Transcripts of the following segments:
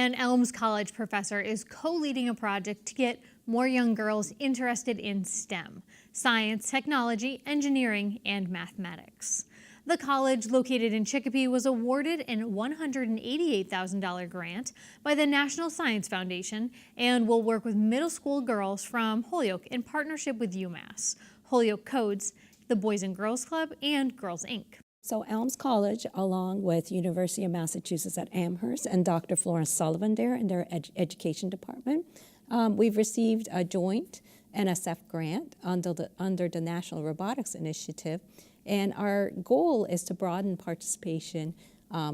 An Elms College professor is co-leading a project to get more young girls interested in STEM, science, technology, engineering, and mathematics. The college, located in Chicopee, was awarded a $188,000 grant by the National Science Foundation and will work with middle school girls from Holyoke in partnership with UMass, Holyoke Codes, the Boys and Girls Club, and Girls Inc. So Elms College, along with University of Massachusetts at Amherst and Dr. Florence Sullivan there in their education department, we've received a joint NSF grant under the National Robotics Initiative. And our goal is to broaden participation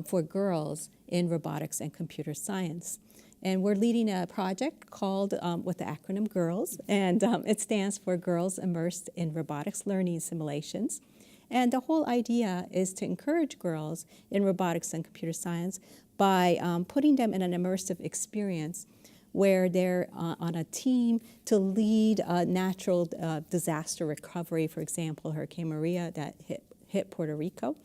for girls in robotics and computer science. And we're leading a project called, with the acronym GIRLS, and it stands for Girls Immersed in Robotics Learning Simulations. And the whole idea is to encourage girls in robotics and computer science by putting them in an immersive experience where they're on a team to lead natural disaster recovery, for example, Hurricane Maria that hit Puerto Rico.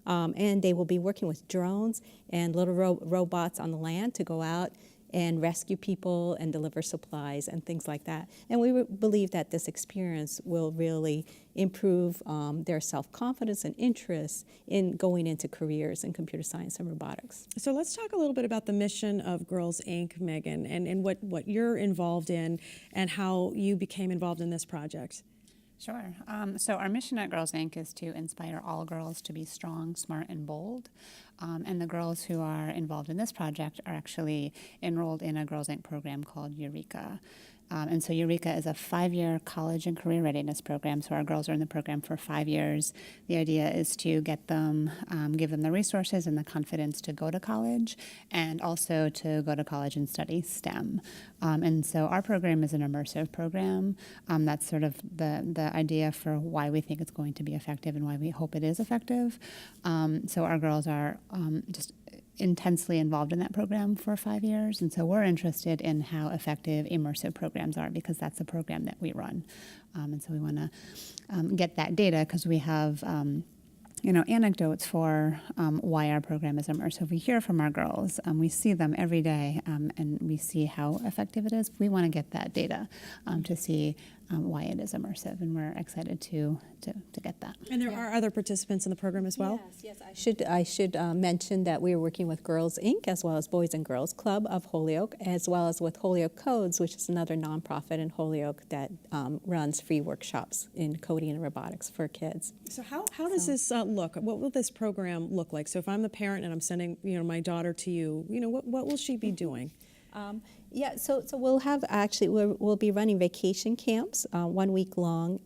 And they will be working with drones and little robots on the land to go out and rescue people and deliver supplies and things like that. And we believe that this experience will really improve their self-confidence and interest in going into careers in computer science and robotics. So let's talk a little bit about the mission of Girls Inc., Meghan, and what you're involved in and how you became involved in this project. Sure. So our mission at Girls Inc. is to inspire all girls to be strong, smart, and bold. And the girls who are involved in this project are actually enrolled in a Girls Inc. program called Eureka. And so Eureka is a 5-year college and career readiness program. So our girls are in the program for 5 years. The idea is to get them, give them the resources and the confidence to go to college, and also to go to college and study STEM. And so our program is an immersive program. That's sort of the idea for why we think it's going to be effective and why we hope it is effective. So our girls are just intensely involved in that program for 5 years, and so we're interested in how effective immersive programs are because that's a program that we run, and so we want to get that data because we have anecdotes for why our program is immersive. We hear from our girls, we see them every day, and we see how effective it is. We want to get that data to see why it is immersive, and we're excited to get that. And there are other participants in the program as well? Yes, I should mention that we are working with Girls Inc. as well as Boys and Girls Club of Holyoke, as well as with Holyoke Codes, which is another nonprofit in Holyoke that runs free workshops in coding and robotics for kids. So how does this look? What will this program look like? So if I'm the parent and I'm sending my daughter to you, what will she be doing? So we'll be running vacation camps, 1 week long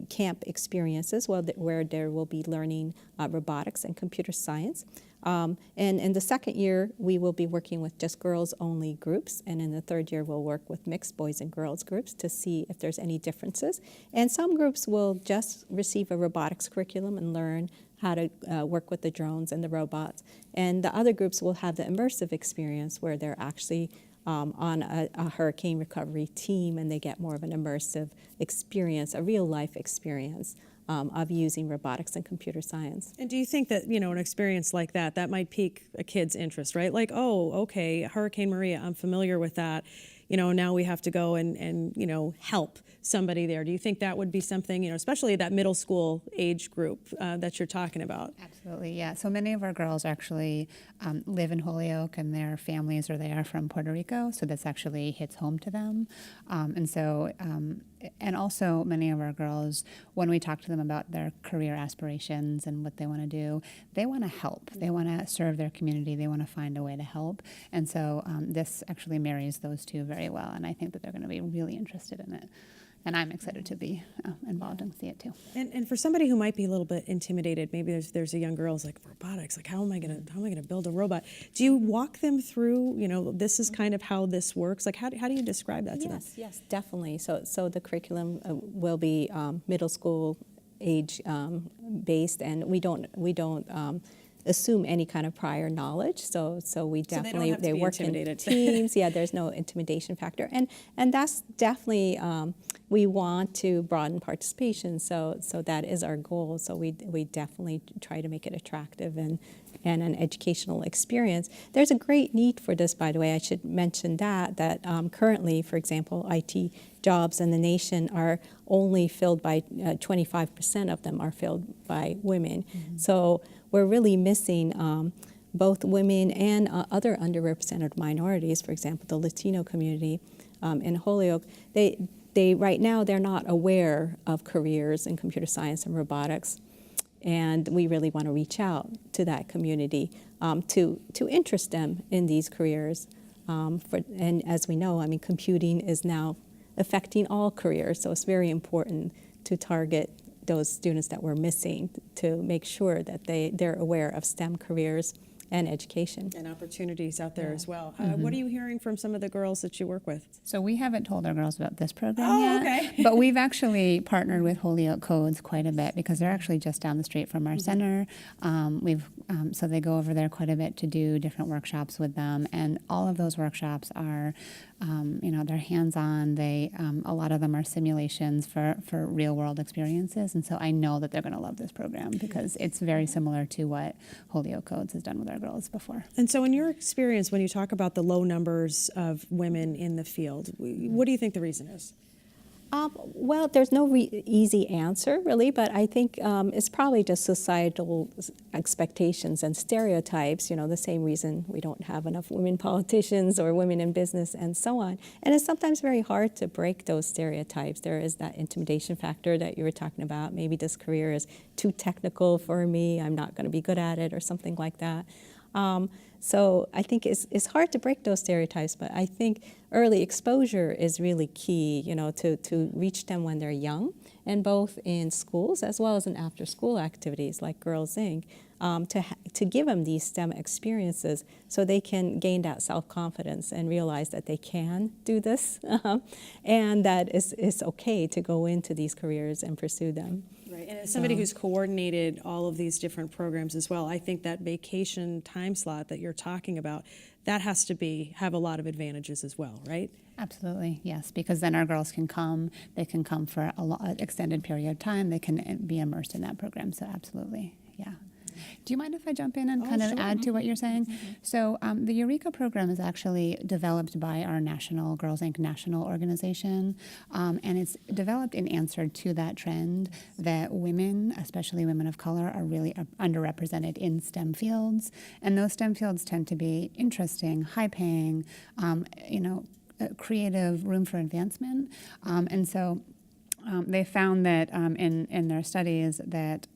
camp experiences where there will be learning robotics and computer science. And in the second year, we will be working with just girls-only groups, and in the third year, we'll work with mixed boys and girls groups to see if there's any differences. And some groups will just receive a robotics curriculum and learn how to work with the drones and the robots. And the other groups will have the immersive experience where they're actually on a hurricane recovery team, and they get more of an immersive experience, a real-life experience of using robotics and computer science. And do you think that, an experience like that might pique a kid's interest, right? Like, oh, okay, Hurricane Maria, I'm familiar with that. Now we have to go and help somebody there. Do you think that would be something, especially that middle school age group that you're talking about? Absolutely, yeah. So many of our girls actually live in Holyoke, and their families they are from Puerto Rico, so this actually hits home to them. And also many of our girls, when we talk to them about their career aspirations and what they want to do, they want to help. They want to serve their community. They want to find a way to help. And so this actually marries those two very well, and I think that they're going to be really interested in it. And I'm excited to be involved and see it too. And for somebody who might be a little bit intimidated, maybe there's a young girl who's like, robotics, like how am I gonna build a robot? Do you walk them through, this is kind of how this works? Like how do you describe that to them? Yes, definitely. So the curriculum will be middle school age based, and we don't assume any kind of prior knowledge. So we definitely they work in teams. Yeah, there's no intimidation factor, and that's definitely we want to broaden participation, so that is our goal. So we definitely try to make it attractive and an educational experience. There's a great need for this, by the way. I should mention that currently, for example, IT jobs in the nation are only filled by 25% of them are filled by women. Mm-hmm. So we're really missing both women and other underrepresented minorities. For example, the Latino community in Holyoke, they right now they're not aware of careers in computer science and robotics. And we really want to reach out to that community to interest them in these careers. And as we know, I mean, computing is now affecting all careers, so it's very important to target those students that we're missing to make sure that they're aware of STEM careers and education. And opportunities out there as well. What are you hearing from some of the girls that you work with? So we haven't told our girls about this program yet, okay. but we've actually partnered with Holyoke Codes quite a bit because they're actually just down the street from our center. So they go over there quite a bit to do different workshops with them, and all of those workshops are, they're hands-on. A lot of them are simulations for real-world experiences, and so I know that they're going to love this program because it's very similar to what Holyoke Codes has done with our girls before. And so in your experience, when you talk about the low numbers of women in the field, what do you think the reason is? Well, there's no easy answer, really, but I think it's probably just societal expectations and stereotypes, the same reason we don't have enough women politicians or women in business and so on. And it's sometimes very hard to break those stereotypes. There is that intimidation factor that you were talking about. Maybe this career is too technical for me, I'm not going to be good at it, or something like that. So I think it's hard to break those stereotypes, but I think early exposure is really key, to reach them when they're young, and both in schools as well as in after-school activities like Girls Inc., to give them these STEM experiences so they can gain that self-confidence and realize that they can do this and that it's okay to go into these careers and pursue them. Right, and as somebody who's coordinated all of these different programs as well, I think that vacation time slot that you're talking about, that has to have a lot of advantages as well, right? Absolutely, yes, because then our girls can come, they can come for an extended period of time, they can be immersed in that program, so absolutely, yeah. Do you mind if I jump in and sure. add to what you're saying? Mm-hmm. So the Eureka program is actually developed by our national Girls Inc. national organization, and it's developed in answer to that trend that women, especially women of color, are really underrepresented in STEM fields, and those STEM fields tend to be interesting, high-paying, creative, room for advancement, and so they found that in their studies that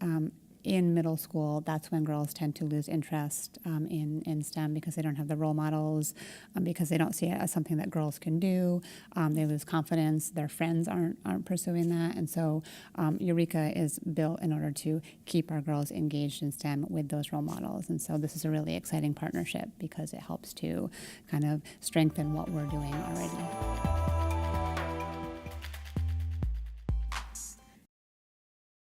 in middle school, that's when girls tend to lose interest in STEM because they don't have the role models, because they don't see it as something that girls can do. They lose confidence. Their friends aren't pursuing that. And so Eureka is built in order to keep our girls engaged in STEM with those role models. And so this is a really exciting partnership because it helps to kind of strengthen what we're doing already.